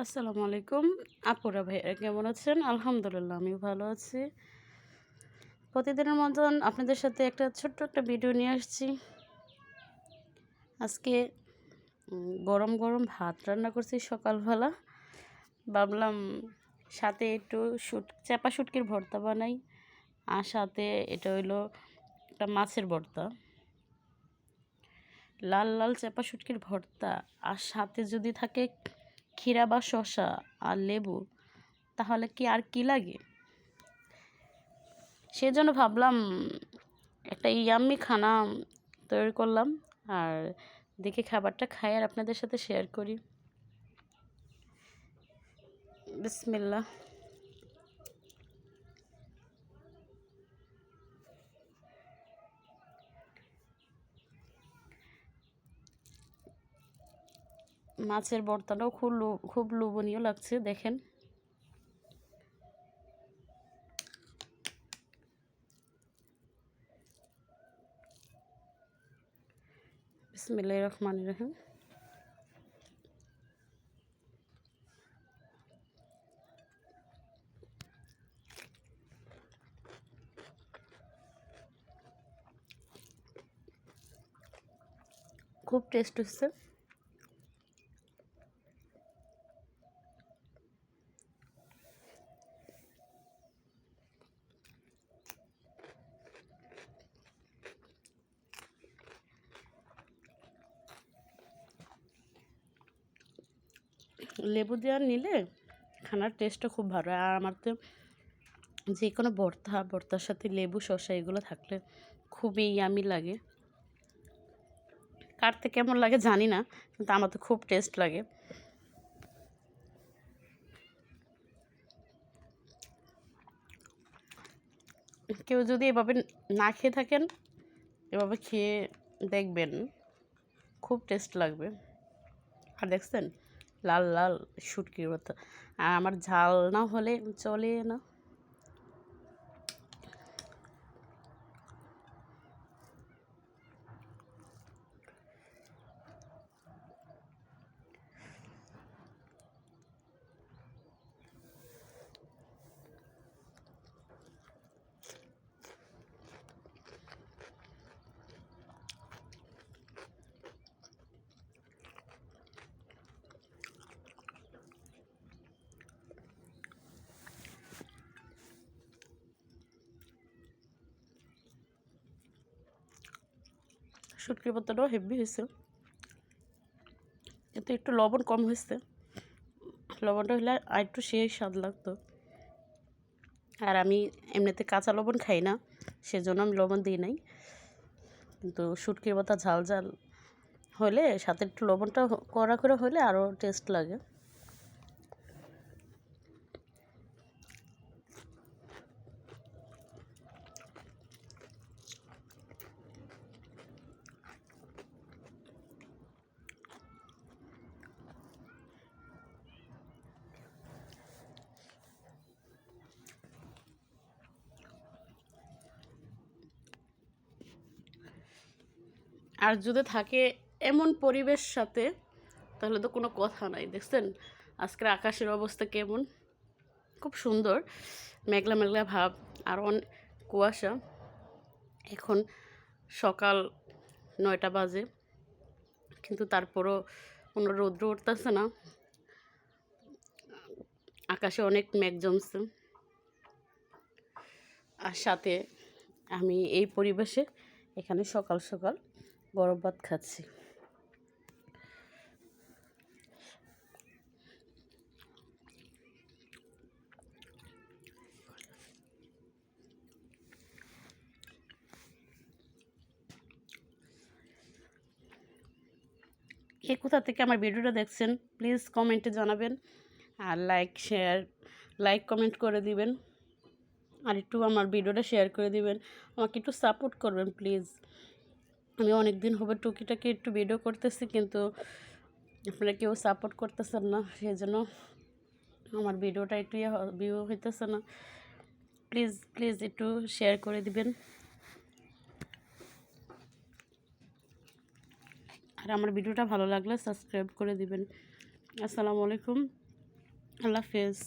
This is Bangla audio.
আসসালামু আলাইকুম আপুরা ভাইয়া কেমন আছেন? আলহামদুলিল্লাহ আমিও ভালো আছি। প্রতিদিনের মতন আপনাদের সাথে একটা ছোট্ট একটা ভিডিও নিয়ে আসছি। আজকে গরম গরম ভাত রান্না করছি সকালবেলা। ভাবলাম সাথে একটু চাপা শুটকির ভর্তা বানাই, আর সাথে এটা হইলো একটা মাছের ভর্তা, লাল লাল চাপা শুটকির ভর্তা, আর সাথে যদি থাকে ক্ষীরা বা শসা আর লেবু, তাহলে কি আর কি লাগে? সেজন্য ভাবলাম একটা ইয়াম্মি খানা তৈরি করলাম, আর দেখে খাবারটা খাই আর আপনাদের সাথে শেয়ার করি। বিসমিল্লাহ। মাছের ভর্তাটাও খুব লোভনীয় লাগছে, দেখেন। বিসমিল্লাহির রহমানির রহিম। খুব টেস্ট হচ্ছে। লেবু দেওয়া নিলে খানার টেস্টটা খুব ভালো। আর আমার তো যে কোনো ভর্তার সাথে লেবু শসা এগুলো থাকলে খুবই ইয়ামি লাগে। কাটতে কেমন লাগে জানি না, কিন্তু আমার তো খুব টেস্ট লাগে। কেউ যদি এভাবে না খেয়ে থাকেন, এভাবে খেয়ে দেখবেন, খুব টেস্ট লাগবে। আর দেখছেন লাল লাল শুটকির মতো। আর আমার ঝাল না হলে চলে না। শুটকির মতোটাও হেভি হয়েছে, কিন্তু একটু লবণ কম হয়েছে। লবণটা হলে আর একটু সেই স্বাদ লাগতো। আর আমি এমনিতে কাঁচা লবণ খাই না, সেজন্য আমি লবণ দিই নাই। কিন্তু শুটকির মতো ঝাল ঝাল হলে সাথে একটু লবণটা কড়া করে হলে আরও টেস্ট লাগে। আর যদি থাকে এমন পরিবেশ সাথে, তাহলে তো কোনো কথা নাই। দেখছেন আজকের আকাশের অবস্থা কেমন, খুব সুন্দর, মেঘলা মেঘলা ভাব, আর অনেক কুয়াশা। এখন সকাল 9টা বাজে, কিন্তু তারপরও কোনো রৌদ্র উঠতেছে না, আকাশে অনেক মেঘ জমছে। আর সাথে আমি এই পরিবেশে এখানে সকাল সকাল গরম ভাত খাচ্ছি। কে কোথা থেকে আমার ভিডিওটা দেখছেন প্লিজ কমেন্টে জানাবেন, আর লাইক কমেন্ট করে দিবেন, আর একটু আমার ভিডিওটা শেয়ার করে দিবেন। আমাকে একটু সাপোর্ট করবেন প্লিজ। আমি অনেক দিন হবে টুকিটাকি একটু ভিডিও করতেছি, কিন্তু আপনারা কেউ সাপোর্ট করতেছেন না, সেই জন্য আমার ভিডিওটা একটু ভিউ হইতেছে না। প্লিজ প্লিজ একটু শেয়ার করে দিবেন, আর আমার ভিডিওটা ভালো লাগলে সাবস্ক্রাইব করে দিবেন। আসসালামু আলাইকুম। আল্লাহ হাফেজ।